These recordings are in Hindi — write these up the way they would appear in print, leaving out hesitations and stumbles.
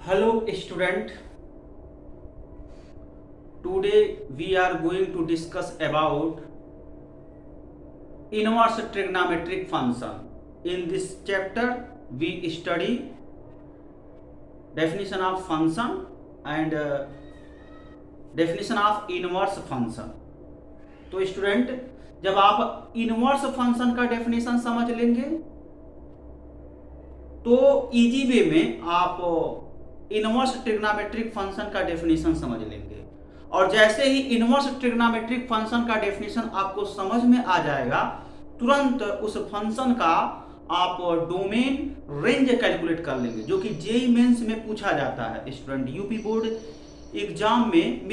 Hello student, today we are going to discuss about inverse trigonometric function. In this chapter we study definition of function and definition of inverse function. तो स्टूडेंट जब आप इनवर्स फंक्शन का डेफिनेशन समझ लेंगे तो इजी वे में आप इनवर्स ट्रिग्नोमेट्रिक फंक्शन का डेफिनेशन समझ लेंगे। और जैसे ही इनवर्स ट्रिग्नोमेट्रिक फंक्शन का डेफिनेशन आपको समझ में आ जाएगा, तुरंत उस फंक्शन का आप डोमेन रेंज कैलकुलेट कर लेंगे, जो कि जेईई मेंस में पूछा जाता है स्टूडेंट। यूपी बोर्ड एग्जाम में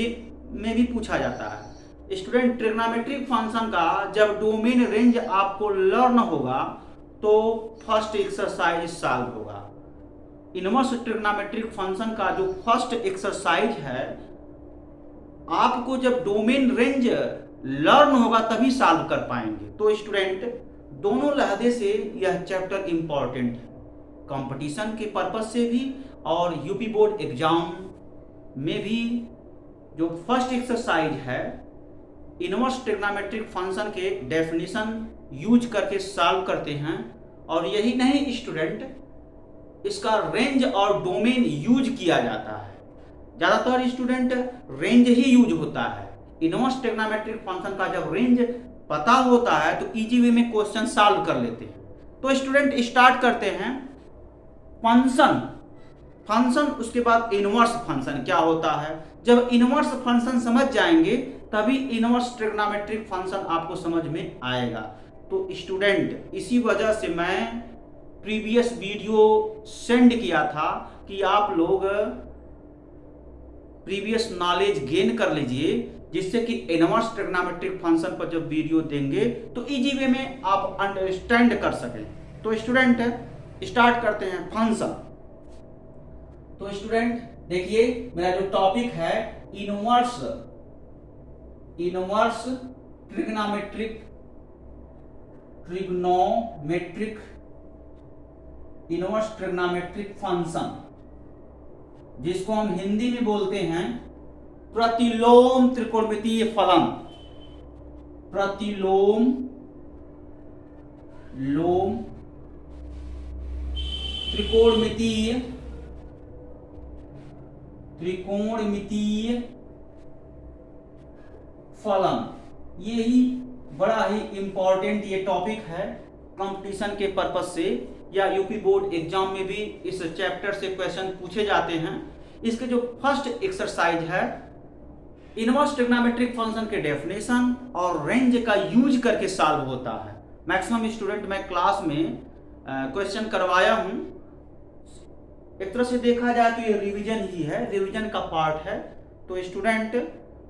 भी पूछा जाता है स्टूडेंट। ट्रिग्नोमेट्रिक फंक्शन का जब डोमेन रेंज आपको लर्न होगा तो फर्स्ट एक्सरसाइज सॉल्व होगा। इनवर्स ट्रिग्नोमेट्रिक फंक्शन का जो फर्स्ट एक्सरसाइज है, आपको जब डोमेन रेंज लर्न होगा तभी सॉल्व कर पाएंगे। तो स्टूडेंट दोनों लहजे से यह चैप्टर इंपॉर्टेंट है, कंपटीशन के पर्पज से भी और यूपी बोर्ड एग्जाम में भी। जो फर्स्ट एक्सरसाइज है इनवर्स ट्रिग्नोमेट्रिक फंक्शन के डेफिनेशन यूज करके सॉल्व करते हैं। और यही नहीं स्टूडेंट, इसका रेंज और डोमेन यूज किया जाता है। ज्यादातर स्टूडेंट रेंज ही यूज होता है। इनवर्स ट्रिग्नोमेट्रिक फंक्शन का जब रेंज पता होता है तो इजी वे में क्वेश्चन सॉल्व कर लेते हैं। तो स्टूडेंट स्टार्ट करते हैं फंक्शन उसके बाद इनवर्स फंक्शन क्या होता है। जब इनवर्स फंक्शन समझ जाएंगे तभी इनवर्स ट्रिग्नोमेट्रिक फंक्शन आपको समझ में आएगा। तो स्टूडेंट इसी वजह से मैं प्रीवियस वीडियो सेंड किया था कि आप लोग प्रीवियस नॉलेज गेन कर लीजिए, जिससे कि इनवर्स ट्रिग्नोमेट्रिक फंक्शन पर जब वीडियो देंगे तो इजी वे में आप अंडरस्टैंड कर सकें। तो स्टूडेंट स्टार्ट करते हैं फंक्शन। तो स्टूडेंट देखिए, मेरा जो टॉपिक है inverse trigonometric inverse trigonometric function, जिसको हम हिंदी में बोलते हैं प्रतिलोम त्रिकोणमितीय फलन। प्रतिलोम त्रिकोणमितीय फलन। यही बड़ा ही इंपॉर्टेंट ये टॉपिक है कंपटीशन के पर्पज से, या यूपी बोर्ड एग्जाम में भी इस चैप्टर से क्वेश्चन पूछे जाते हैं। इसके जो फर्स्ट एक्सरसाइज है इनवर्स ट्रिग्नोमेट्रिक फंक्शन के डेफिनेशन और रेंज का यूज करके सॉल्व होता है। मैक्सिमम स्टूडेंट मैं क्लास में क्वेश्चन करवाया हूं। एक तरह से देखा जाए तो ये रिवीजन ही है, रिवीजन का पार्ट है। तो स्टूडेंट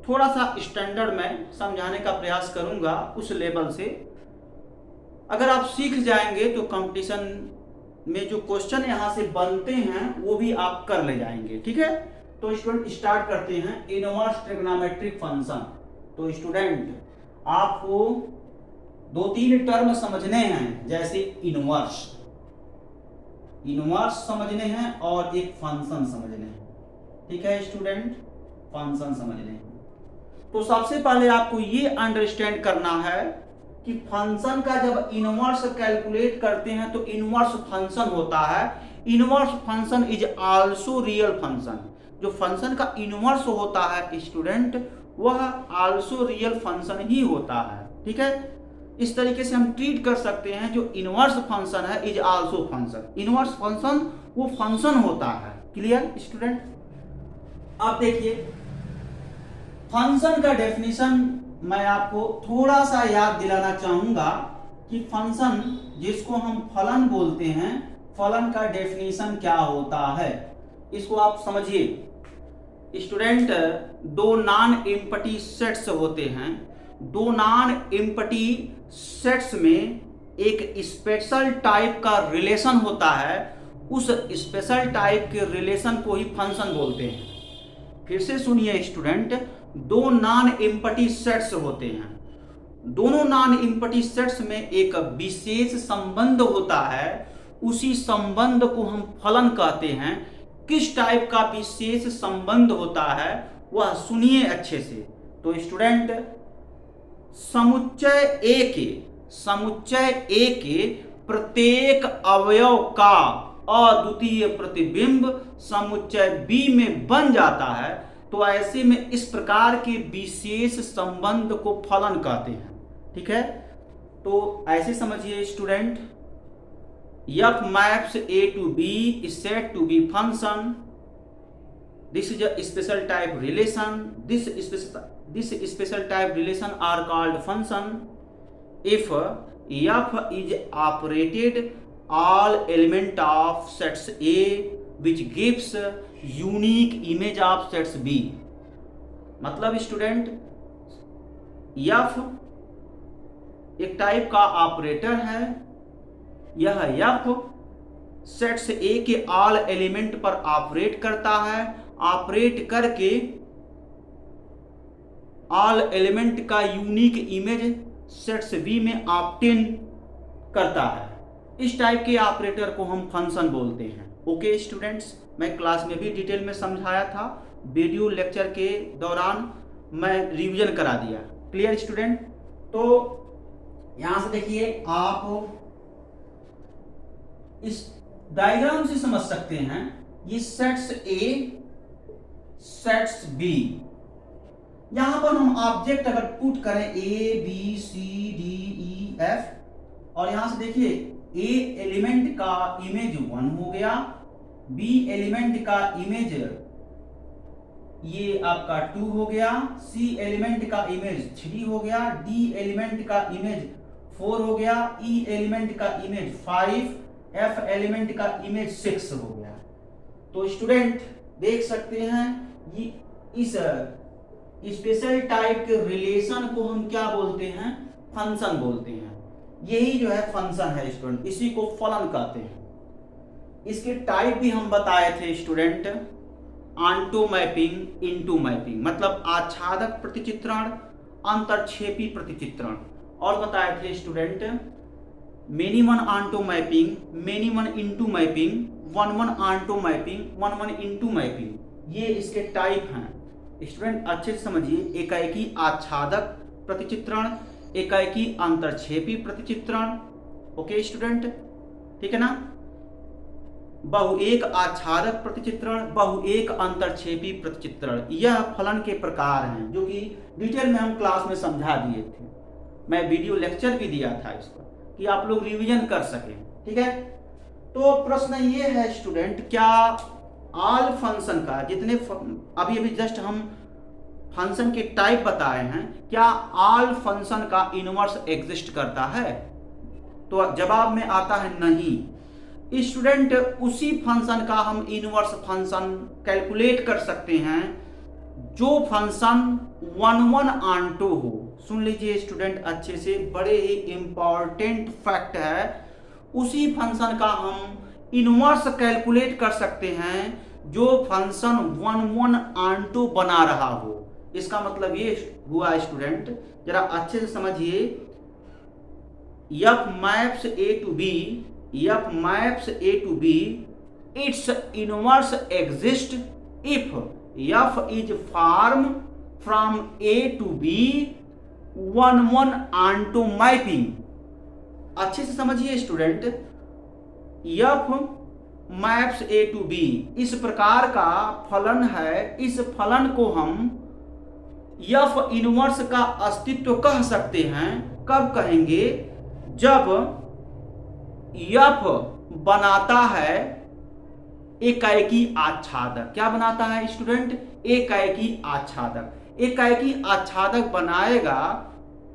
थोड़ा सा स्टैंडर्ड में समझाने का प्रयास करूंगा उस लेवल से। अगर आप सीख जाएंगे तो कंपटीशन में जो क्वेश्चन यहां से बनते हैं वो भी आप कर ले जाएंगे, ठीक है। तो स्टूडेंट स्टार्ट करते हैं इनवर्स ट्रिग्नोमेट्रिक फंक्शन। तो स्टूडेंट आपको 2-3 टर्म समझने हैं, जैसे इनवर्स समझने हैं और एक फंक्शन समझने हैं, ठीक है स्टूडेंट। फंक्शन समझने हैं तो सबसे पहले आपको ये अंडरस्टैंड करना है कि फंक्शन का जब इनवर्स कैलकुलेट करते हैं तो इनवर्स फंक्शन होता है। Inverse function is also real function. जो फंक्शन का इनवर्स होता है स्टूडेंट, वह आल्सो रियल फंक्शन ही होता है, ठीक है। इस तरीके से हम ट्रीट कर सकते हैं, जो इनवर्स फंक्शन है is also function. Inverse function वो फंक्शन होता है। Clear student. अब देखिए फंक्शन का डेफिनेशन मैं आपको थोड़ा सा याद दिलाना चाहूंगा कि फंक्शन जिसको हम फलन बोलते हैं, फलन का डेफिनेशन क्या होता है, इसको आप समझिए स्टूडेंट। 2 नॉन एम्प्टी सेट्स होते हैं। 2 नॉन एम्प्टी सेट्स में एक स्पेशल टाइप का रिलेशन होता है। उस स्पेशल टाइप के रिलेशन को ही फंक्शन बोलते हैं। फिर से सुनिए स्टूडेंट, 2 नॉन एम्प्टी सेट्स होते हैं। दोनों नॉन एम्प्टी सेट्स में एक विशेष संबंध होता है। उसी संबंध को हम फलन कहते हैं। किस टाइप का विशेष संबंध होता है वह सुनिए अच्छे से। तो स्टूडेंट, समुच्चय ए के प्रत्येक अवयव का अद्वितीय प्रतिबिंब समुच्चय बी में बन जाता है, तो ऐसे में इस प्रकार के विशेष संबंध को फलन कहते हैं। ठीक है, तो ऐसे समझिए student, f maps a to b is said to be function. This is a special type relation. This special type relation are called function. If f is operated all element of sets A which gives unique image of sets B. मतलब स्टूडेंट, f एक टाइप का ऑपरेटर है। यह f सेट्स A के ऑल एलिमेंट पर ऑपरेट करता है। ऑपरेट करके ऑल एलिमेंट का यूनिक इमेज सेट्स B में ऑब्टेन करता है। इस टाइप के ऑपरेटर को हम फंक्शन बोलते हैं। ओके स्टूडेंट्स, मैं क्लास में भी डिटेल में समझाया था, वीडियो लेक्चर के दौरान मैं रिवीजन करा दिया। Clear student? तो यहां से देखिए, आप इस डायग्राम से समझ सकते हैं, ये सेट्स A सेट्स B। यहां पर हम ऑब्जेक्ट अगर पुट करें A B C D E F, और यहां से देखिए A एलिमेंट का इमेज 1 हो गया, B एलिमेंट का इमेज ये आपका 2 हो गया, C एलिमेंट का इमेज 3 हो गया, D एलिमेंट का इमेज 4 हो गया, E एलिमेंट का इमेज 5, F एलिमेंट का इमेज 6 हो गया। तो स्टूडेंट देख सकते हैं, ये इस स्पेशल टाइप के रिलेशन को हम क्या बोलते हैं? फंक्शन बोलते हैं। यही जो है फंक्शन है स्टूडेंट, इसी को फलन कहते हैं। इसके टाइप भी हम बताए थे student, onto mapping, into mapping, मतलब आच्छादक प्रतिचित्रण, अंतरक्षेपी प्रतिचित्रण, और बताए थे student many one onto mapping, many one into mapping, one one onto mapping, one one into mapping. ये इसके टाइप हैं। स्टूडेंट अच्छे से समझिए, एकाएकी आच्छादक प्रतिचित्रण, एकाएकी अंतरक्षेपी प्रतिचित्रण। ओके स्टूडेंट, ठीक है ना? बहुएक आच्छादक प्रतिचित्रण, बहुएक अंतरक्षेपी प्रतिचित्रण, यह फलन के प्रकार हैं, जो कि डिटेल में हम क्लास में समझा दिए थे। मैं वीडियो लेक्चर भी दिया था इस पर, कि आप लोग रिवीजन कर सकें। ठीक है, तो प्रश्न ये है स्टूडेंट, क्या ऑल फंक्शन का, जितने अभी जस्ट हम फंक्शन के टाइप बताए हैं, क्या ऑल फंक्शन का इनवर्स एग्जिस्ट करता है? तो जवाब में आता है नहीं। स्टूडेंट, उसी फंक्शन का हम इनवर्स फंक्शन कैलकुलेट कर सकते हैं जो फंक्शन 1 ऑन्टो हो। सुन लीजिए स्टूडेंट अच्छे से, बड़े ही इंपॉर्टेंट फैक्ट है। उसी फंक्शन का हम इनवर्स कैलकुलेट कर सकते हैं जो फंक्शन 1 ऑन्टो बना रहा हो। इसका मतलब ये हुआ स्टूडेंट, जरा अच्छे से समझिए, f maps A to B, f maps A to B, its inverse exists if f is formed from A to B 1 onto mapping. अच्छे से समझिए student, f maps A to B इस प्रकार का फलन है। इस फलन को हम f इनवर्स का अस्तित्व कह सकते हैं। कब कहेंगे? जब f बनाता है एकाएकी आच्छादक। क्या बनाता है स्टूडेंट? एकाएकी आच्छादक। एकाएकी आच्छादक बनाएगा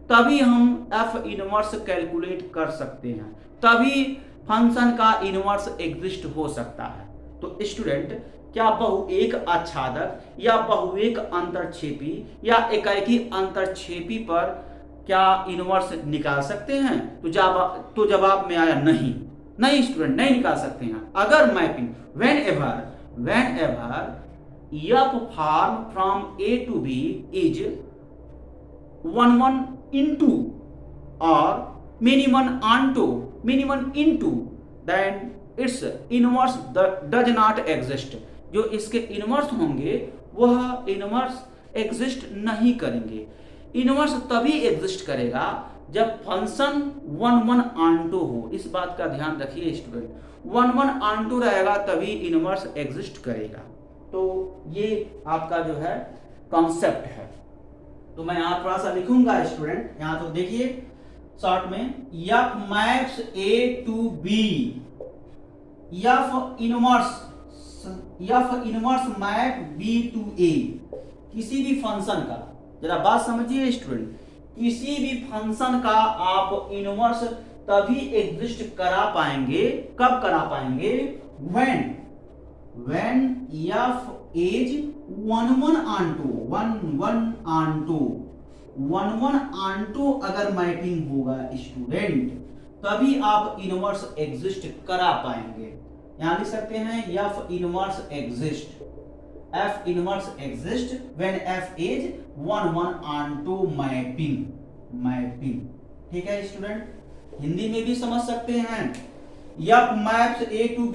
तभी हम f इनवर्स कैलकुलेट कर सकते हैं, तभी फंक्शन का इनवर्स एग्जिस्ट हो सकता है। तो स्टूडेंट, क्या बहुएक आच्छादक या बहुएक अंतरक्षेपी या एकाएकी अंतरक्षेपी पर क्या इनवर्स निकाल सकते हैं? तो जवाब में आया नहीं। नहीं स्टूडेंट, नहीं निकाल सकते हैं। अगर mapping whenever f form from A to B is 1 into or many one into, then its inverse does not exist। जो इसके इनवर्स होंगे वह इनवर्स एग्जिस्ट नहीं करेंगे। इनवर्स तभी एग्जिस्ट करेगा जब फंक्शन 1 ऑन 2 हो। इस बात का ध्यान रखिए स्टूडेंट, 1 ऑन 2 रहेगा तभी इनवर्स एग्जिस्ट करेगा। तो ये आपका जो है कॉन्सेप्ट है। तो मैं यहां थोड़ा सा लिखूंगा स्टूडेंट, यहां तो देखिए शॉर्ट में, F maps A to B, F inverse map B to A. किसी भी फंक्शन का, जरा बात समझिए स्टूडेंट, किसी भी फंक्शन का आप इनवर्स तभी एग्जिस्ट करा पाएंगे, कब करा पाएंगे, when f is 1 on 2, 1 on 2 अगर मैपिंग होगा स्टूडेंट तभी आप इनवर्स एग्जिस्ट करा पाएंगे। यहां लिख सकते हैं f inverse exist when f is 1 on 2 mapping. ठीक है स्टूडेंट, हिंदी में भी समझ सकते हैं। f maps a to b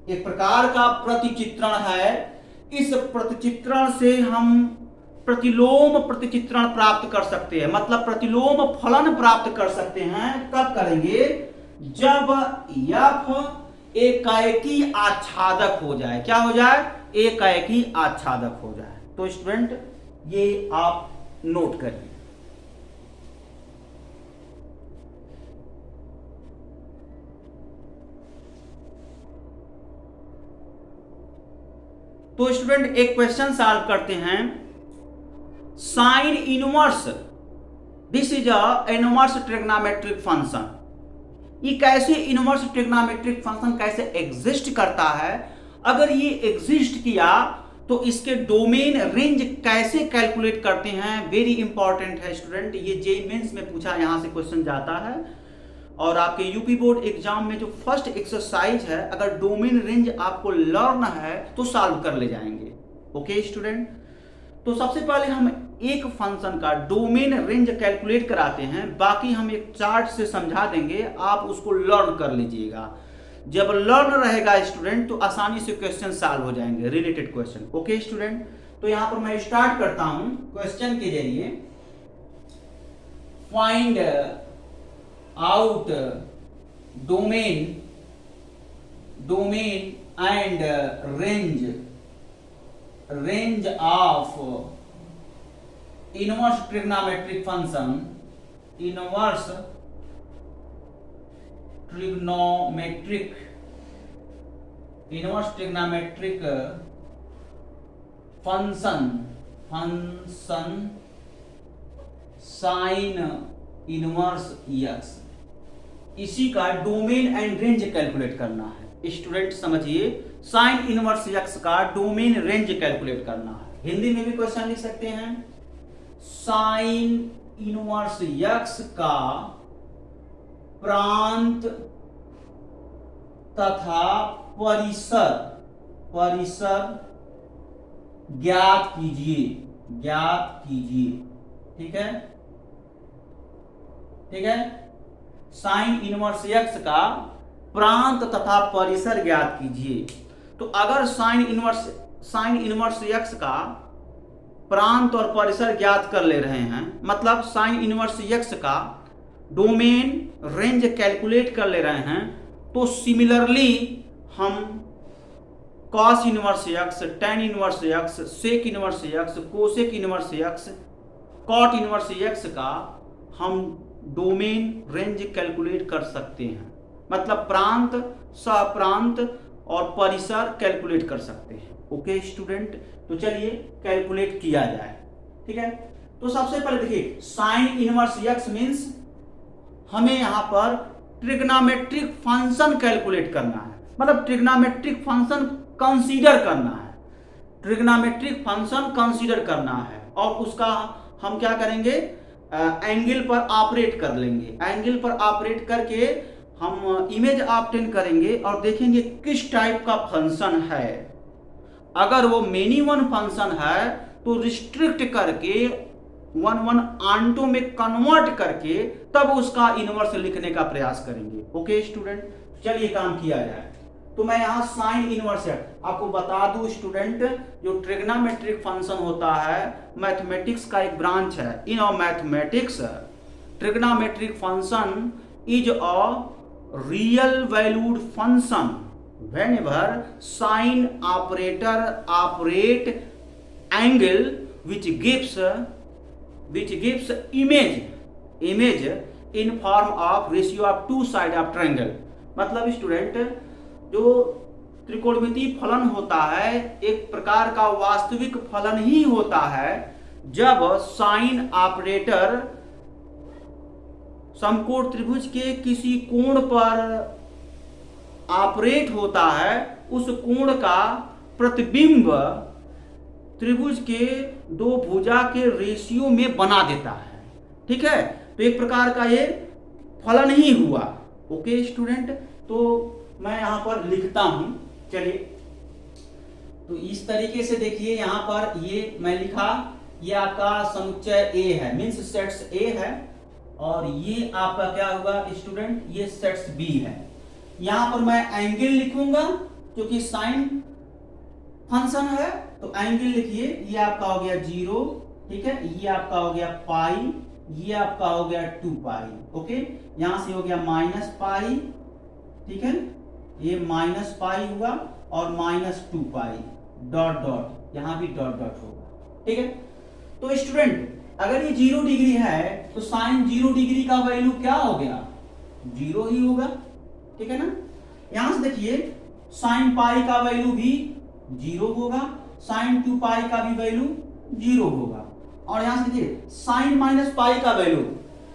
एक प्रकार का प्रतिचित्रण है। इस प्रतिचित्रण से हम प्रतिलोम प्रतिचित्रण प्राप्त कर सकते हैं, मतलब प्रतिलोम फलन प्राप्त कर सकते हैं। कब करेंगे, जब f एकाएकी आच्छादक हो जाए। क्या हो जाए, एकाएकी आच्छादक हो जाए। तो स्टूडेंट ये आप नोट करिए। तो स्टूडेंट एक क्वेश्चन सॉल्व करते हैं। Sine inverse, this is a inverse trigonometric function. ये कैसे इनवर्स ट्रिग्नोमेट्रिक फंक्शन कैसे एग्जिस्ट करता है, अगर ये एग्जिस्ट किया तो इसके डोमेन रेंज कैसे कैलकुलेट करते हैं, वेरी इंपॉर्टेंट है स्टूडेंट। ये जेईई मेंस में पूछा, यहां से क्वेश्चन जाता है। और आपके यूपी बोर्ड एग्जाम में जो फर्स्ट एक्सरसाइज है, अगर डोमेन रेंज आपको लर्न है तो सॉल्व कर ले जाएंगे। ओके स्टूडेंट, तो सबसे पहले हम एक फंक्शन का डोमेन रेंज कैलकुलेट कराते हैं, बाकी हम एक चार्ट से समझा देंगे, आप उसको लर्न कर लीजिएगा। जब लर्न रहेगा स्टूडेंट तो आसानी से क्वेश्चन सॉल्व हो जाएंगे, रिलेटेड क्वेश्चन। ओके स्टूडेंट, तो यहां पर मैं स्टार्ट करता हूं क्वेश्चन के जरिए। Find out domain and range of inverse trigonometric function, inverse trigonometric function sine inverse x। इसी का डोमेन एंड रेंज कैलकुलेट करना है स्टूडेंट। समझिए, साइन इनवर्स x का डोमेन रेंज कैलकुलेट करना है। हिंदी में भी क्वेश्चन लिख सकते हैं, साइन इनवर्स x का प्रांत तथा परिसर ज्ञात कीजिए। ठीक है, साइन इनवर्स x का प्रांत तथा परिसर ज्ञात कीजिए। तो अगर साइन इनवर्स x का प्रांत और परिसर ज्ञात कर ले रहे हैं, मतलब साइन इनवर्स x का डोमेन रेंज कैलकुलेट कर ले रहे हैं, तो सिमिलरली हम cos inverse x, tan inverse x, sec inverse x, cosec inverse x, cot inverse x का हम डोमेन रेंज कैलकुलेट कर सकते हैं, मतलब प्रांत, सहप्रांत और परिसर कैलकुलेट कर सकते हैं। ओके स्टूडेंट, तो चलिए कैलकुलेट किया जाए। ठीक है, तो सबसे पहले देखिए, साइन इनवर्स x मींस हमें यहां पर ट्रिग्नोमेट्रिक फंक्शन कैलकुलेट करना है, मतलब ट्रिग्नोमेट्रिक फंक्शन कंसीडर करना है। और उसका हम क्या करेंगे, एंगल पर ऑपरेट कर लेंगे। एंगल पर ऑपरेट करके हम इमेज ऑब्टेन करेंगे और देखेंगे किस टाइप का फंक्शन है। अगर वो मेनी वन फंक्शन है तो रिस्ट्रिक्ट करके 1 ऑन 2 में कन्वर्ट करके तब उसका इनवर्स लिखने का प्रयास करेंगे। ओके स्टूडेंट, चलिए काम किया जाए। तो मैं यहाँ साइन इनवर्स है। आपको बता दूं स्टूडेंट, जो ट्रिग्नोमेट्रिक फंक्शन होता है मैथमेटिक्स का एक ब्रांच है। In mathematics trigonometric function is a real valued function whenever sin operator operate angle which gives image in form of ratio of two side of triangle। मतलब स्टूडेंट, जो त्रिकोणमितीय फलन होता है एक प्रकार का वास्तविक फलन ही होता है जब साइन ऑपरेटर समकोण त्रिभुज के किसी कोण पर ऑपरेट होता है, उस कोण का प्रतिबिंब त्रिभुज के दो भुजा के रेशियो में बना देता है। ठीक है, तो एक प्रकार का ये फलन ही हुआ। ओके स्टूडेंट, तो मैं यहां पर लिखता हूं। चलिए, तो इस तरीके से देखिए, यहां पर ये मैं लिखा, ये आपका समुच्चय ए है, मींस सेट्स ए है, और ये आपका क्या होगा स्टूडेंट, ये सेट्स बी है। यहां पर मैं एंगल लिखूंगा क्योंकि साइन फंक्शन है, तो एंगल लिखिए, ये आपका हो गया 0, ठीक है, ये आपका हो गया पाई, ये आपका हो गया 2 पाई। ओके, यहां से हो गया माइनस पाई, ठीक है, ये माइनस पाई हुआ, और -2 पाई डॉट डॉट, यहां भी डॉट डॉट होगा। ठीक है, तो स्टूडेंट अगर ये 0 डिग्री है तो साइन 0 डिग्री का वैल्यू क्या हो गया, 0 ही होगा। ठीक है ना, यहां से देखिए साइन पाई का वैल्यू भी 0 होगा, साइन 2 पाई का भी वैल्यू 0 होगा, और यहां से देखिए साइन माइनस पाई का वैल्यू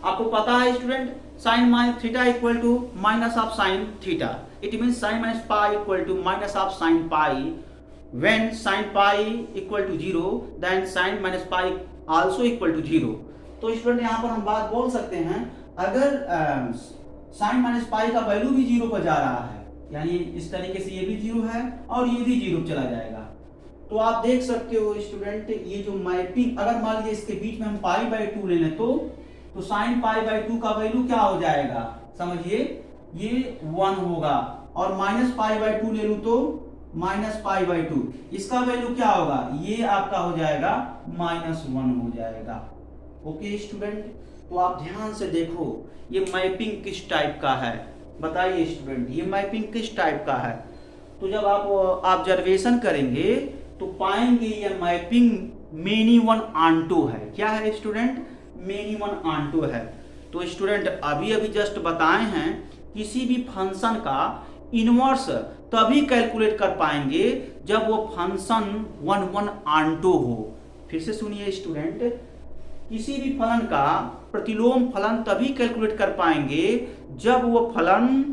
आपको पता है student, sine minus theta equal to minus of sine theta, it means sine minus pi equal to minus of sine pi. When sine pi equal to 0 then sine minus pi also equal to 0। तो स्टूडेंट यहां पर हम बात बोल सकते हैं, अगर साइन माइनस पाई का वैल्यू भी 0 पर जा रहा है, यानी इस तरीके से ये भी 0 है और ये भी 0 चला जाएगा, तो आप देख सकते हो स्टूडेंट, ये जो मैपिंग, अगर मान लीजिए इसके बीच में हम पाई बाई 2 ले लें तो साइन पाई बाई 2 का वैल्यू क्या हो जाएगा, समझिए, ये 1 होगा, और माइनस पाई बाई 2 ले लूं तो माइनस पाई बाई 2, इसका वैल्यू क्या होगा, ये आपका हो जाएगा -1 हो जाएगा। ओके स्टूडेंट, तो आप ध्यान से देखो ये मैपिंग किस टाइप का है, बताइए स्टूडेंट, ये मैपिंग किस टाइप का है। तो जब आप ऑब्जर्वेशन करेंगे तो पाएंगे ये मैपिंग मेनी वन ऑनटू है। क्या है स्टूडेंट, मेनी वन ऑनटू है। तो स्टूडेंट अभी जस्ट बताए हैं, किसी भी फंक्शन का इनवर्स तभी कैलकुलेट कर पाएंगे जब वो फंक्शन 1 ऑनटू हो। फिर से सुनिए स्टूडेंट, किसी भी फलन का प्रतिलोम फलन तभी कैलकुलेट कर पाएंगे जब वो फलन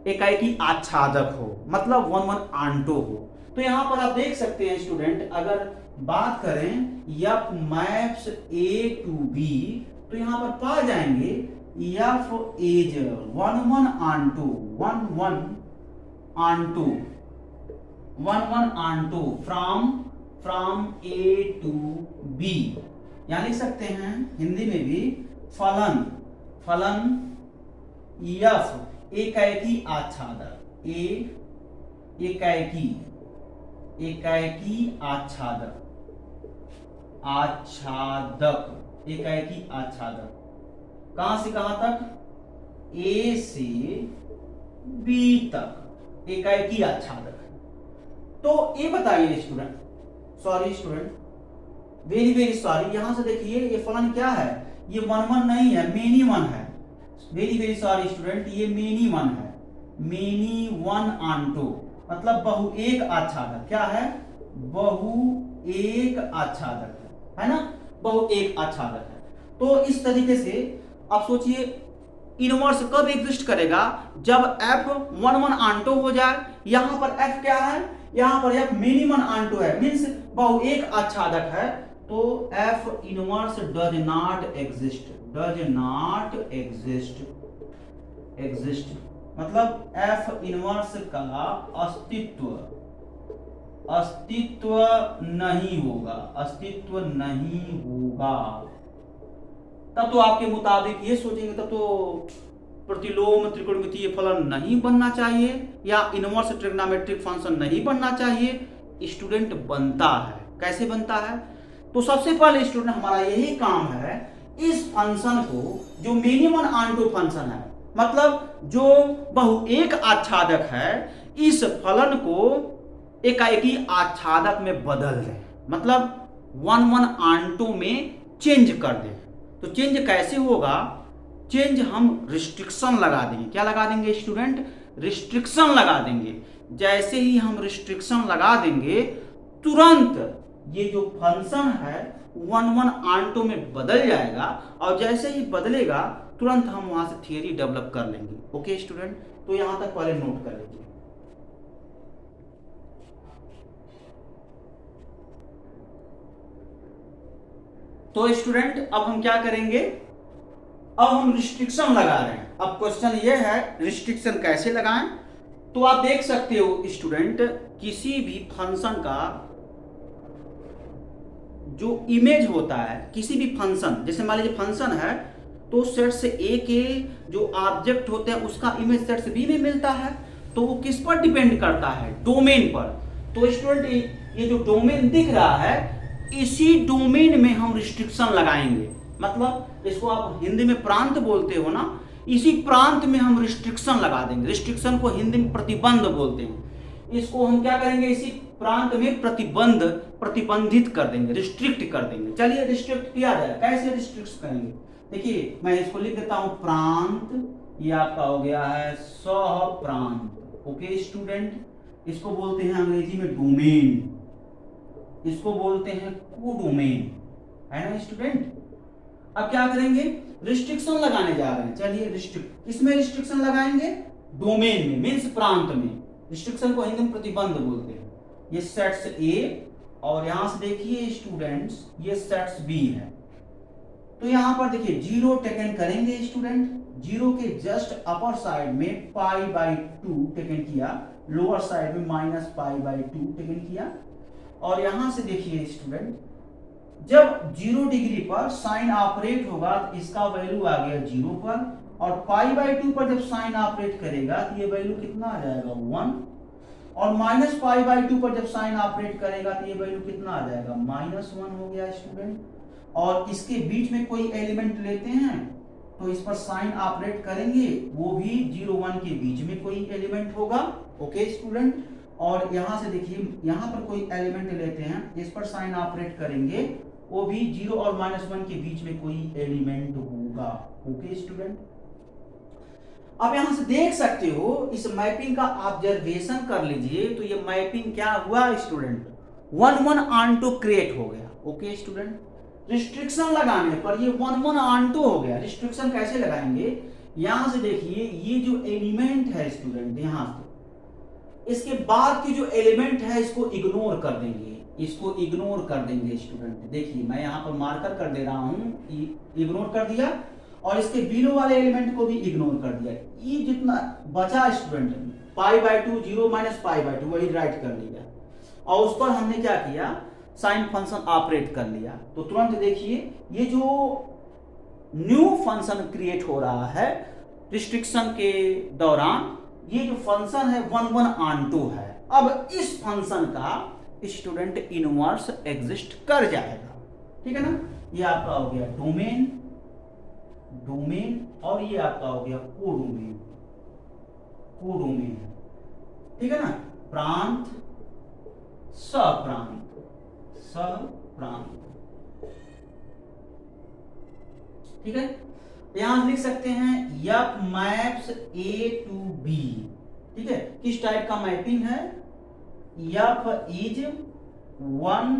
एकाएकी आच्छादक हो, मतलब 1 ऑनटू हो। तो यहां पर आप देख सकते हैं स्टूडेंट, अगर बात करें f maps A to B, तो यहां पर पा जाएंगे f is 1 onto from A to B, या लिख सकते हैं हिंदी में भी फलन एफ एकाएकी आच्छादक, एकाएकी आच्छादक, कहां से कहां तक, ए से बी तक एकाएकी आच्छादक। तो ये बताइए student, sorry student, very sorry, यहां से देखिए ये फलन क्या है, ये 1 नहीं है, मेनी 1 है। वेरी सॉरी स्टूडेंट, ये मेनी 1 है, मेनी 1 ऑनटू, मतलब बहु एक आच्छादक। क्या है, बहु एक आच्छादक है ना, बहु एक आच्छादक है। तो इस तरीके से आप सोचिए इनवर्स कब एग्जिस्ट करेगा, जब f 1 ऑनटू हो जाए। यहां पर f क्या है, यहां पर f मिनिमम ऑनटू है, मींस बहु एक आच्छादक है, तो f inverse does not exist, मतलब f इनवर्स का अस्तित्व नहीं होगा, तब तो आपके मुताबिक ये सोचेंगे, तब तो प्रतिलोम त्रिकोणमितीय फलन नहीं बनना चाहिए या इनवर्स ट्रिग्नोमेट्रिक फंक्शन नहीं बनना चाहिए। स्टूडेंट बनता है। कैसे बनता है? तो सबसे पहले स्टूडेंट हमारा यही काम है, इस फंक्शन को जो मिनिमम आंटो फंक्शन है, मतलब जो बहु एक आच्छादक है, इस फलन को एकाएकी आच्छादक में बदल दें, मतलब वन वन आंटो में चेंज कर दें। तो चेंज कैसे होगा? चेंज हम रिस्ट्रिक्शन लगा देंगे। क्या लगा देंगे स्टूडेंट? रिस्ट्रिक्शन लगा देंगे। जैसे ही हम रिस्ट्रिक्शन लगा देंगे, तुरंत ये जो फंक्शन है वन वन आंटो में बदल जाएगा, और जैसे ही बदलेगा तुरंत हम वहां से थियरी डेवलप कर लेंगे। ओके स्टूडेंट, तो यहां तक पहले नोट कर लीजिए। तो स्टूडेंट अब हम क्या करेंगे? अब हम रिस्ट्रिक्शन लगा रहे हैं। अब क्वेश्चन ये है रिस्ट्रिक्शन कैसे लगाएं? तो आप देख सकते हो स्टूडेंट, किसी भी फंक्शन का जो इमेज होता है, किसी भी फंक्शन, जैसे मान लीजिए फंक्शन है तो सेट से ए के जो ऑब्जेक्ट होते हैं उसका इमेज सेट से बी में मिलता है, तो वो किस पर डिपेंड करता है? डोमेन पर। तो स्टूडेंट ये जो डोमेन दिख रहा है, इसी डोमेन में हम रिस्ट्रिक्शन लगाएंगे। मतलब इसको आप हिंदी में प्रांत बोलते हो ना, इसी प्रांत में हम रिस्ट्रिक्शन लगा देंगे। रिस्ट्रिक्शन को हिंदी में प्रतिबंध बोलते हैं। इसको हम क्या करेंगे? इसी प्रांत में प्रतिबंधित कर देंगे, रिस्ट्रिक्ट कर देंगे। चलिए रिस्ट्रिक्ट किया जाए। कैसे रिस्ट्रिक्ट करेंगे? देखिए मैं इसको लिख देता हूं प्रांत, ये आपका हो गया है सह प्रांत। ओके स्टूडेंट, इसको बोलते हैं अंग्रेजी में डोमेन, इसको बोलते हैं कोडोमेन, है ना स्टूडेंट। अब क्या करेंगे? रिस्ट्रिक्शन लगाने जा रहे हैं। चलिए रिस्ट्रिक्ट, इसमें रिस्ट्रिक्शन लगाएंगे डोमेन में, मींस प्रांत में। रिस्ट्रिक्शन को हिंदी में प्रतिबंध बोलते हैं। ये सेट्स ए, और यहां से देखिए स्टूडेंट्स ये सेट्स बी है। तो यहां पर देखिए जीरो टेकन करेंगे स्टूडेंट, जीरो के जस्ट अपर साइड में π/2 टेकन किया, लोअर साइड में -π/2 टेकन किया। और यहां से देखिए स्टूडेंट, जब 0 डिग्री पर साइन ऑपरेट होगा तो इसका वैल्यू आ गया 0 पर, और π/2 पर जब साइन ऑपरेट करेगा तो ये वैल्यू कितना आ जाएगा? 1, और -π/2 पर जब साइन ऑपरेट करेगा तो ये वैल्यू कितना आ जाएगा? -1 हो गया स्टूडेंट। और इसके बीच में कोई एलिमेंट लेते हैं तो इस पर साइन ऑपरेट करेंगे, वो भी 0 1 के बीच में कोई एलिमेंट होगा। ओके स्टूडेंट, और यहां से देखिए यहां पर कोई एलिमेंट लेते हैं, इस पर साइन ऑपरेट करेंगे, वो भी 0 और -1 के बीच में कोई एलिमेंट होगा। ओके स्टूडेंट, अब यहां से देख सकते हो इस मैपिंग का ऑब्जर्वेशन कर लीजिए। तो ये मैपिंग क्या हुआ स्टूडेंट? 1 1 ऑन्टो क्रिएट हो गया। ओके स्टूडेंट, रिस्ट्रिक्शन लगाने पर ये 1 1 ऑन्टो हो गया। रिस्ट्रिक्शन कैसे लगाएंगे? यहां से देखिए ये जो एलिमेंट है स्टूडेंट, यहां से इसके बाद के जो एलिमेंट है इसको इग्नोर कर देंगे, इसको इग्नोर कर देंगे स्टूडेंट। देखिए मैं यहाँ पर मार्कर कर दे रहा हूँ, इग्नोर कर दिया, और इसके बिलो वाले एलिमेंट को भी इग्नोर कर दिया। ये जितना बचा स्टूडेंट π/2 0 -π/2 वही राइट कर लिया, और उस पर हमने क्या किया? साइन फंक्शन ऑपरेट कर लिया। तो तुरंत देखिए ये जो न्यू फंक्शन क्रिएट हो रहा है रिस्ट्रिक्शन के दौरान, ये जो फंक्शन है 1 1 ऑन्टो है। अब इस फंक्शन का स्टूडेंट इनवर्स एग्जिस्ट कर जाएगा। ठीक है ना? ये आपका हो गया डोमेन, डोमेन, और ये आपका हो गया कोडोमेन, कोडोमेन। ठीक है ना? प्रांत, सप्रांत, सप्रांत। ठीक है, यहां लिख सकते हैं F maps A to B। ठीक है, किस टाइप का मैपिंग है? F is 1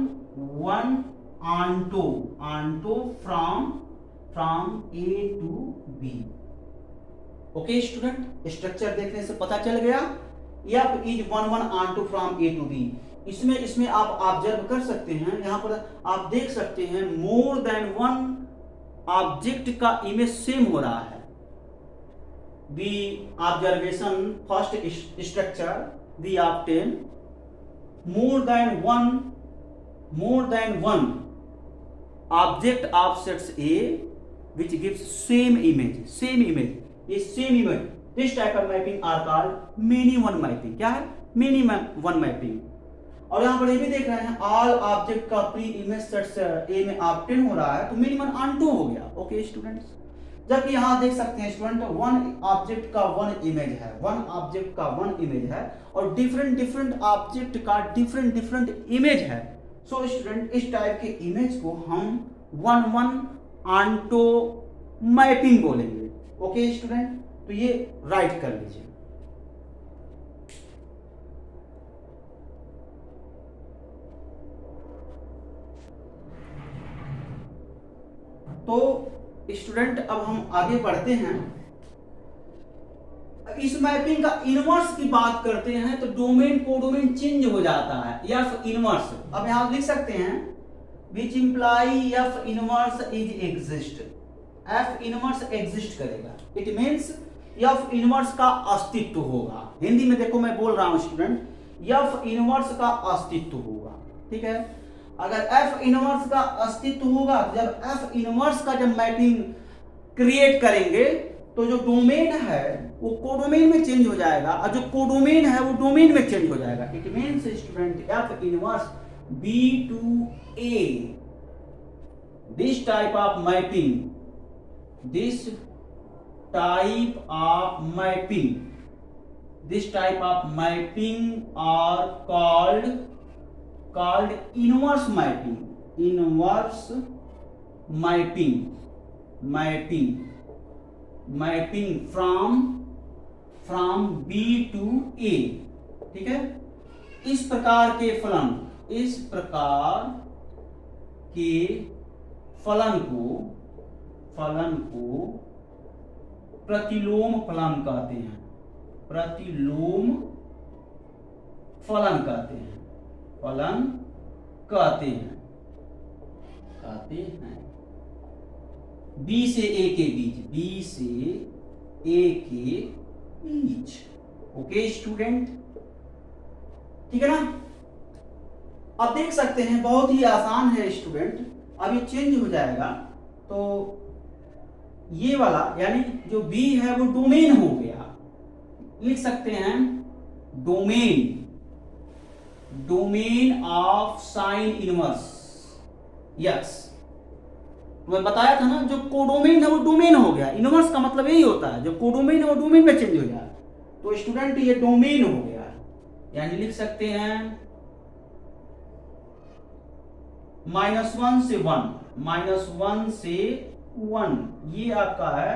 1 onto, onto from A to B। Okay student, structure देखने से पता चल गया। F is 1 1 onto from A to B। इसमें आप ऑब्जर्व कर सकते हैं, यहां पर आप देख सकते हैं मोर देन 1 ऑब्जेक्ट का इमेज सेम हो रहा है। The observation first structure the obtain more than one object of sets A which gives same image ये same image, this type of mapping are called many one mapping. क्या है? Many one mapping. और यहाँ पर ये भी देख रहे हैं ऑल ऑब्जेक्ट का प्री इमेज सेट्स ए में ऑब्टेन हो रहा है, तो मिनिमम ऑन टू हो गया। ओके स्टूडेंट्स, जबकि यहाँ देख सकते हैं स्टूडेंट वन ऑब्जेक्ट का वन इमेज है, वन ऑब्जेक्ट का वन इमेज है और डिफरेंट डिफरेंट ऑब्जेक्ट का डिफरेंट डिफरेंट इमेज है। सो स्टूडेंट इस टाइप के इमेज को हम वन वन ऑन्टो मैपिंग बोलेंगे। ओके स्टूडेंट, तो ये राइट कर लीजिए। तो स्टूडेंट अब हम आगे बढ़ते हैं। इस मैपिंग का इनवर्स की बात करते हैं तो डोमेन कोडोमेन चेंज हो जाता है। एफ इनवर्स अब यहां लिख सकते हैं which imply F inverse is exist. F inverse exist करेगा, इट मींस एफ इनवर्स का अस्तित्व होगा। हिंदी में देखो मैं बोल रहा हूं स्टूडेंट, एफ इनवर्स का अस्तित्व होगा। ठीक है, अगर एफ इनवर्स का अस्तित्व होगा, जब एफ इनवर्स का जब मैपिंग क्रिएट करेंगे तो जो डोमेन है वो कोडोमेन में चेंज हो जाएगा और जो कोडोमेन है वो डोमेन में चेंज हो जाएगा। It means student f inverse B to A, this type of mapping, this type of mapping, this type of mapping are called inverse mapping, inverse mapping from B to A। ठीक है, इस प्रकार के फलन को प्रतिलोम फलन कहते हैं, प्रतिलोम फलन कहते हैं, फलन कहते हैं बी से ए के बीच, बी से ए के बीच। ओके स्टूडेंट, ठीक है ना। अब देख सकते हैं बहुत ही आसान है स्टूडेंट, अब ये चेंज हो जाएगा तो ये वाला यानी जो बी है वो डोमेन हो गया। लिख सकते हैं domain of sine inverse. Yes, मैं बताया था ना, जो कोडोमेन है वो डोमेन हो गया। इनवर्स का मतलब यही होता है, जो कोडोमेन है वो डोमेन में चेंज हो जाए। तो स्टूडेंट ये डोमेन हो गया, यानी लिख सकते हैं -1 से 1, -1 से 1, ये आपका है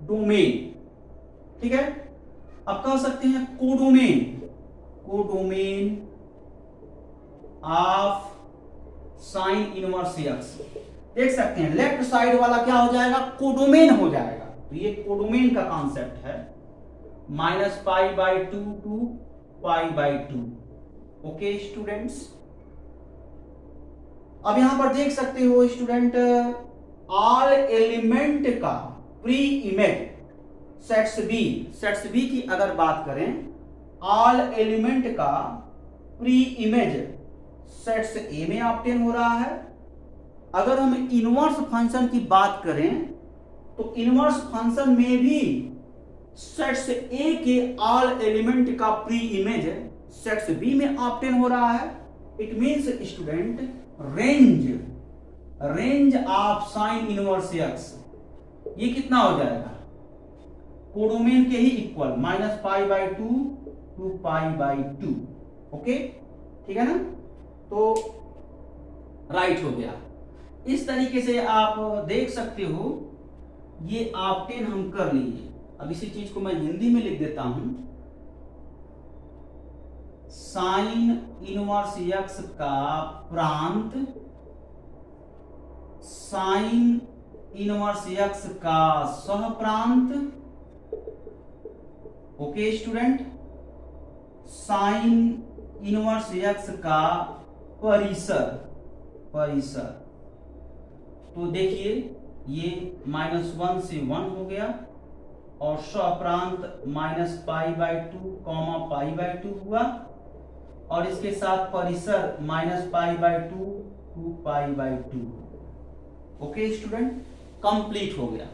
डोमेन। ठीक है, अब कह सकते हैं codomain of sine inverse x. देख सकते हैं लेफ्ट साइड वाला क्या हो जाएगा, कोडोमेन हो जाएगा। तो ये कोडोमेन का कॉन्सेप्ट है, -π/2 to π/2। ओके स्टूडेंट्स, अब यहां पर देख सकते हो स्टूडेंट ऑल एलिमेंट का प्री इमेज सेट्स बी की अगर बात करें, ऑल एलिमेंट का प्री इमेज सेट्स ए में ऑब्टेन हो रहा है। अगर हम इनवर्स फंक्शन की बात करें तो इनवर्स फंक्शन में भी सेट्स ए के ऑल एलिमेंट का प्री इमेज सेट्स बी में ऑब्टेन हो रहा है। It means student range of sine inverse x ये कितना हो जाएगा, कोडोमेन के ही इक्वल, -π/2 to π/2। ओके, ठीक है ना। तो राइट हो गया। इस तरीके से आप देख सकते हो, ये ऑब्टेन हम कर लिए। अब इसी चीज को मैं हिंदी में लिख देता हूं, साइन इनवर्स एक्स का प्रांत साइन इनवर्स एक्स का सहप्रांत। Okay student, sine inverse X का परिसर। तो देखिए ये -1 से 1 हो गया और सहप्रांत -π/2, π/2 हुआ और इसके साथ परिसर -π/2 to π/2। ओके स्टूडेंट, कंप्लीट हो गया।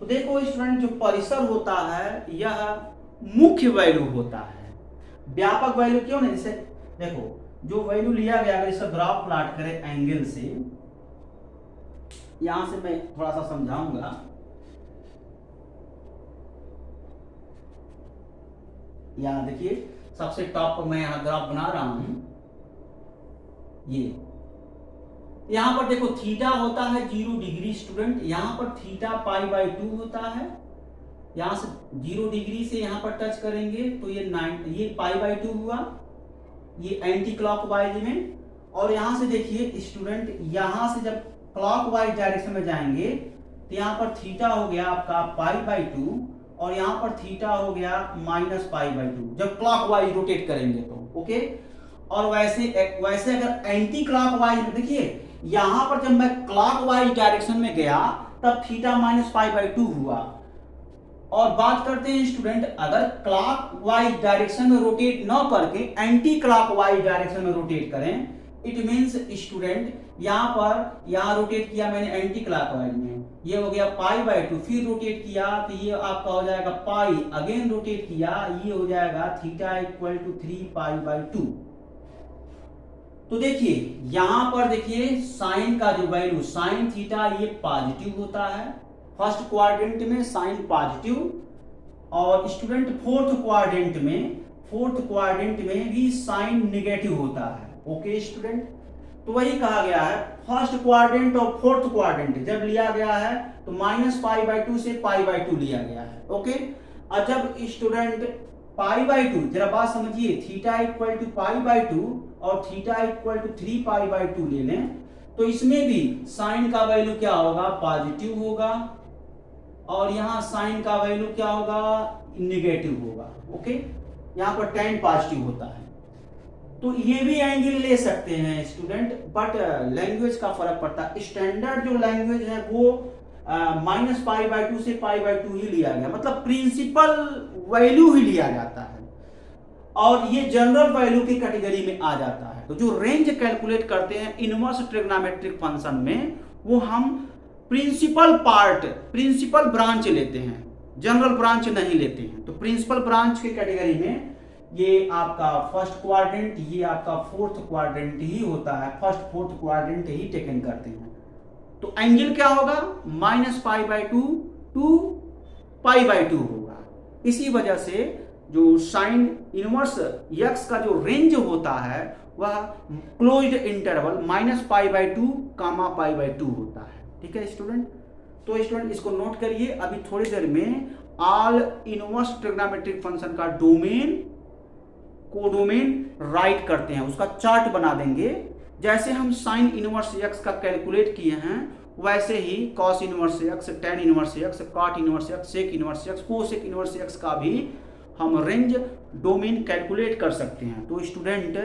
तो देखो स्टूडेंट, जो परिसर होता है यह मुख्य वैल्यू होता है, व्यापक वैल्यू क्यों नहीं। जैसे देखो, जो वैल्यू लिया गया, अगर इसका ग्राफ प्लॉट करें एंगल से, यहां से मैं थोड़ा सा समझाऊंगा। यहां देखिए, सबसे टॉप पर मैं यहां ग्राफ बना रहा हूं। ये यहां पर देखो थीटा होता है 0 डिग्री स्टूडेंट, यहां पर थीटा π/2 होता है। यहां से 0 डिग्री से यहां पर टच करेंगे तो ये π/2 हुआ, ये एंटी क्लॉकवाइज में। और यहां से देखिए स्टूडेंट, यहां से जब क्लॉकवाइज डायरेक्शन में जाएंगे तो यहां पर थीटा हो गया आपका π/2 और यहां पर थीटा हो गया -π/2 जब क्लॉकवाइज रोटेट करेंगे तो। ओके, और वैसे अगर एंटी क्लॉकवाइज में देखिए, यहां पर जब मैं क्लॉकवाइज डायरेक्शन में गया तब थीटा -π/2 हुआ। और बात करते हैं स्टूडेंट, अगर क्लॉकवाइज डायरेक्शन में रोटेट न करके एंटी क्लॉकवाइज डायरेक्शन में रोटेट करें, इट मींस स्टूडेंट यहां रोटेट किया मैंने एंटी क्लॉकवाइज में, ये हो गया π/2, फिर रोटेट किया तो ये आपका हो जाएगा पाई, अगेन रोटेट किया, ये हो जाएगा थीटा इक्वल टू 3π/2। तो देखिए यहां पर देखिए साइन का जो वैल्यू साइन थीटा ये पॉजिटिव होता है फर्स्ट क्वाड्रेंट में, साइन पॉजिटिव। और स्टूडेंट फोर्थ क्वाड्रेंट में भी साइन नेगेटिव होता है। ओके स्टूडेंट, तो वही कहा गया है फर्स्ट क्वाड्रेंट और फोर्थ क्वाड्रेंट जब लिया गया है तो -π/2 से π/2 लिया गया है। ओके, और जब स्टूडेंट π/2, जरा बात समझिए, थीटा इक्वल टू π/2 और थीटा इक्वल टू 3π/2 ले लें तो इसमें भी साइन का वैल्यू क्या होगा, पॉजिटिव होगा, और यहां साइन का वैल्यू क्या होगा, नेगेटिव होगा। ओके, यहां पर tan पॉजिटिव होता है। तो ये भी एंगल ले सकते हैं स्टूडेंट, बट लैंग्वेज का फर्क पड़ता है। स्टैंडर्ड जो लैंग्वेज है वो -π/2 से π/2 ही लिया गया, मतलब प्रिंसिपल वैल्यू ही लिया जाता है, और ये जनरल वैल्यू की कैटेगरी में आ जाता है। तो जो रेंज कैलकुलेट करते हैं इनवर्स ट्रिग्नोमेट्रिक फंक्शन में, वो हम प्रिंसिपल ब्रांच लेते हैं, जनरल ब्रांच नहीं लेते हैं। तो प्रिंसिपल ब्रांच की कैटेगरी में ये आपका फर्स्ट क्वाड्रेंट, ये आपका फोर्थ क्वाड्रेंट ही होता है, फर्स्ट फोर्थ क्वाड्रेंट ही टेकन करते हैं। तो एंगल क्या होगा, -π/2 टू π/2 होगा। इसी वजह से जो साइन इनवर्स x का जो रेंज होता है वह क्लोज्ड इंटरवल -π/2 π/2 होता है। ठीक है स्टूडेंट, तो स्टूडेंट इसको नोट करिए। अभी थोड़ी देर में ऑल इनवर्स ट्रिग्नोमेट्रिक फंक्शन का कोडोमेन राइट करते हैं, उसका चार्ट बना देंगे। जैसे हम साइन इनवर्स x का कैलकुलेट किए हैं वैसे ही cos inverse x, tan inverse x, cot inverse x, sec inverse x, cosec inverse x का भी हम रेंज डोमेन कैलकुलेट कर सकते हैं। तो स्टूडेंट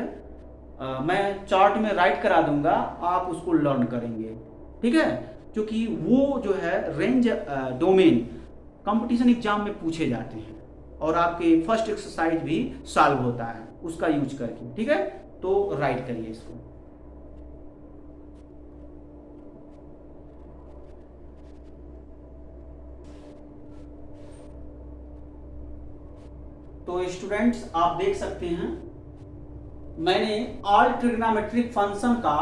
मैं चार्ट में राइट करा दूंगा, आप उसको लर्न करेंगे। ठीक है, क्योंकि वो जो है रेंज डोमेन कंपटीशन एग्जाम में पूछे जाते हैं और आपके फर्स्ट एक्सरसाइज भी सॉल्व होता है उसका यूज करके। ठीक है, तो राइट करिए इसको। तो स्टूडेंट्स आप देख सकते हैं मैंने ऑल ट्रिग्नोमेट्रिक फंक्शन का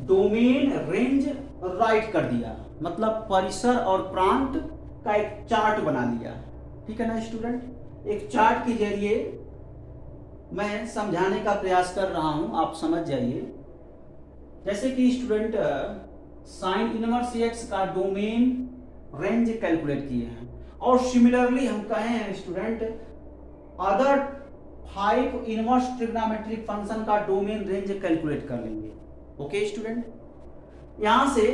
डोमेन रेंज राइट कर दिया, मतलब परिसर और प्रांत का एक चार्ट बना लिया। ठीक है ना स्टूडेंट, एक चार्ट के जरिए मैं समझाने का प्रयास कर रहा हूं, आप समझ जाइए। जैसे कि स्टूडेंट साइन इनवर्स x का डोमेन रेंज कैलकुलेट किए हैं, और सिमिलरली हम कहे हैं student other 5 inverse trigonometric function का डोमेन रेंज कैलकुलेट कर लेंगे। ओके स्टूडेंट, यहां से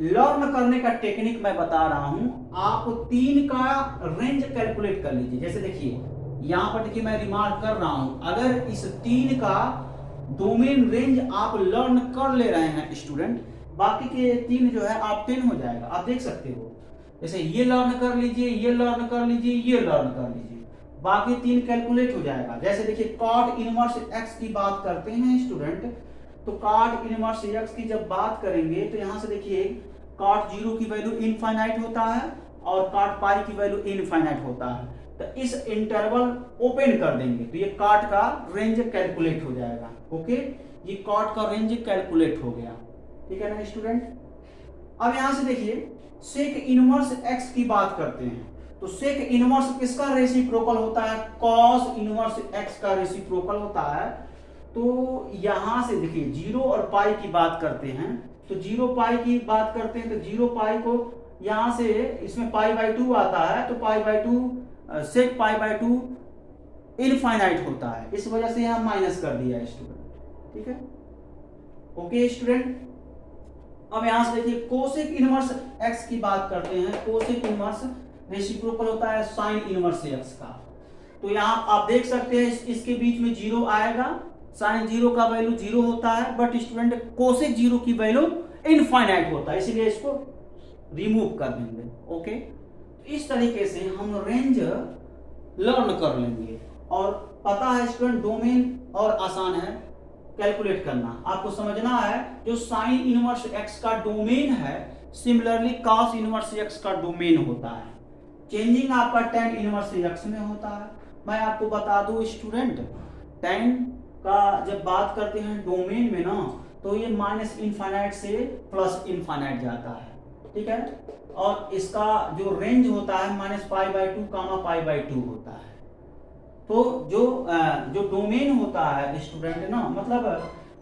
लर्न करने का टेक्निक मैं बता रहा हूं, आप 3 का रेंज कैलकुलेट कर लीजिए। जैसे देखिए यहां पर देखिए मैं रिमार्क कर रहा हूं, अगर इस 3 का डोमेन रेंज आप लर्न कर ले रहे हैं स्टूडेंट, बाकी के 3 जो है आप 10 हो जाएगा, आप देख सकते हो। जैसे ये लर्न कर लीजिए, ये लर्न कर लीजिए, ये लर्न कर लीजिए, बाकी 3 कैलकुलेट हो जाएगा। जैसे देखिए कॉट इनवर्स x की बात करते हैं स्टूडेंट, तो कॉट इनवर्स x की जब बात करेंगे तो यहां से देखिए कॉट जीरो की वैल्यू इनफाइनाइट होता है और कॉट पाई की वैल्यू इनफाइनाइट होता है। तो इस इंटरवल ओपन कर देंगे तो ये कॉट का रेंज कैलकुलेट हो जाएगा। ओके, ये कॉट का रेंज कैलकुलेट हो गया। ठीक है ना स्टूडेंट। अब यहां से देखिए सेक इनवर्स एक्स की बात करते हैं तो सेक इनवर्स किसका रेसिप्रोकल होता है? कॉस इनवर्स एक्स का रेसिप्रोकल होता है। तो यहां से देखिए जीरो और पाई की बात करते हैं तो जीरो पाई की बात करते हैं तो जीरो पाई को यहां से इसमें पाई बाई टू आता है तो pi by two sec pi by two infinite होता है, इस वजह से यहां माइनस कर दिया है स्टूडेंट। ठीक है, ओके स्टूडेंट। अब यहां से देखिए कोसेक इनवर्स एक्स की बात करते हैं। कोसेक इनवर्स रेसिप्रोकल होता है साइन इनवर्स एक्स का। तो यहां आप देख सकते हैं इसके बीच में जीरो आएगा, साइन जीरो का वैल्यू जीरो होता है, बट स्टूडेंट कोसेक जीरो की वैल्यू इनफाइनाइट होता है, इसलिए इसको रिमूव कर देंगे। ओके, तो इस तरीके से हम रेंज लर्न कर लेंगे और पता है स्टूडेंट डोमेन और आसान है कैलकुलेट करना। आपको समझना है जो साइन इनवर्स एक्स का डोमेन है सिमिलरली कॉस इनवर्स एक्स का डोमेन होता है। चेंजिंग आपका टेन इनवर्स एक्स में होता है। मैं आपको बता दूं स्टूडेंट टेन का जब बात करते हैं डोमेन में ना तो ये माइनस इनफाइनाइट से प्लस इनफाइनाइट जाता है। ठीक है, और इसका जो रेंज होता है minus pi by two comma pi by two होता है। तो जो डोमेन होता है स्टूडेंट ना मतलब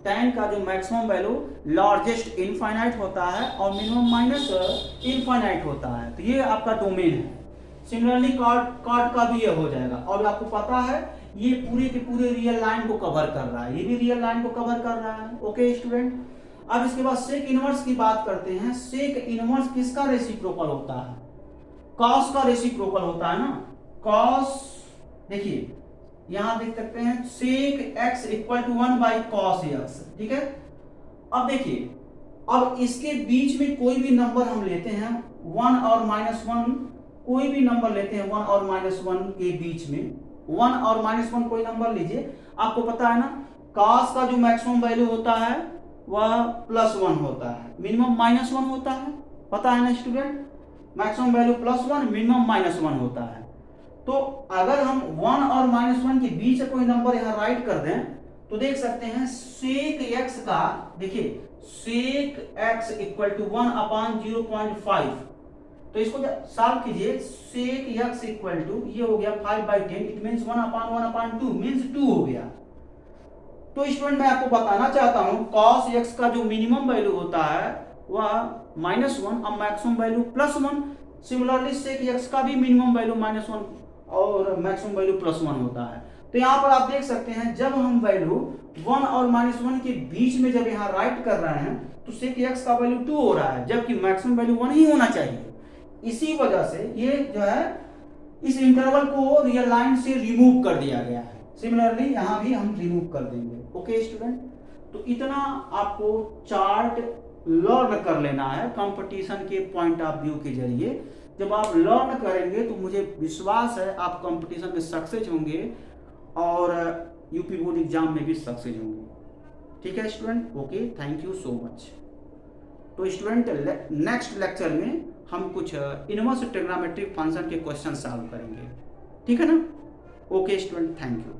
टेन का जो मैक्सिमम वैल्यू लार्जेस्ट इनफाइनाइट होता है और मिनिमम माइनस इनफाइनाइट होता है, तो ये आपका डोमेन है। सिमिलरली कॉर्ड का भी ये हो जाएगा। और आपको पता है ये पूरे के पूरे रियल लाइन को कवर कर रहा है, ये भी रियल लाइन को कवर कर रहा है। Okay student. अब इसके बाद सेक इनवर्स की बात करते हैं। सेक इनवर्स किसका रेसिप्रोकल होता है? कॉस का रेसिप्रोकल होता है ना। कॉस देखिए यहां देख सकते हैं sec x equal to 1 by cos x. ठीक है, अब देखिए अब इसके बीच में कोई भी नंबर हम लेते हैं 1 और -1, कोई भी नंबर लेते हैं 1 और -1 के बीच में 1 और -1 कोई नंबर लीजिए। आपको पता है ना कॉस का जो मैक्सिमम वैल्यू होता है वह +1 होता है, मिनिमम -1 होता है। पता है ना स्टूडेंट, मैक्सिमम वैल्यू +1 मिनिमम -1 होता है। तो अगर हम 1 और -1 के बीच कोई नंबर यहां राइट कर दें तो देख सकते हैं सेक एक्स का देखिए सेक एक्स इक्वल टू 1 अपान 0.5। तो इसको सॉल्व कीजिए सेक एक्स इक्वल टू ये हो गया 5/10, it means 1 upon 1 upon 2 means 2 हो गया। तो स्टूडेंट मैं आपको बताना चाहता हूं cos x का जो मिनिमम वैल्यू होता है वह -1 और मैक्सिमम वैल्यू +1। सिमिलरली सेक x का भी मिनिमम वैल्यू -1 और मैक्सिमम वैल्यू +1 होता है। तो यहाँ पर आप देख सकते हैं जब हम वैल्यू 1 और -1 के बीच में जब यहाँ राइट कर रहे हैं तो सेक x का वैल्यू 2 हो रहा है, जबकि मैक्सिमम वैल्यू 1 ही होना चाहिए। इसी वजह से ये जो है इस इंटरवल को रियल लाइन से रिमूव कर दिया गया है। सिमिलरली यहां भी हम रिमूव कर देंगे। ओके स्टूडेंट, तो इतना आपको चार्ट लर्न कर लेना है कंपटीशन के पॉइंट ऑफ व्यू के जरिए। जब आप लर्न करेंगे तो मुझे विश्वास है आप कंपटीशन में सक्सेस होंगे और यूपी बोर्ड एग्जाम में भी सक्सेस होंगे। ठीक है student, okay, thank you so much. तो स्टूडेंट नेक्स्ट लेक्चर में हम कुछ इनवर्स ट्रिग्नोमेट्रिक फंक्शन के क्वेश्चन सॉल्व करेंगे। ठीक है ना। Okay student, thank you.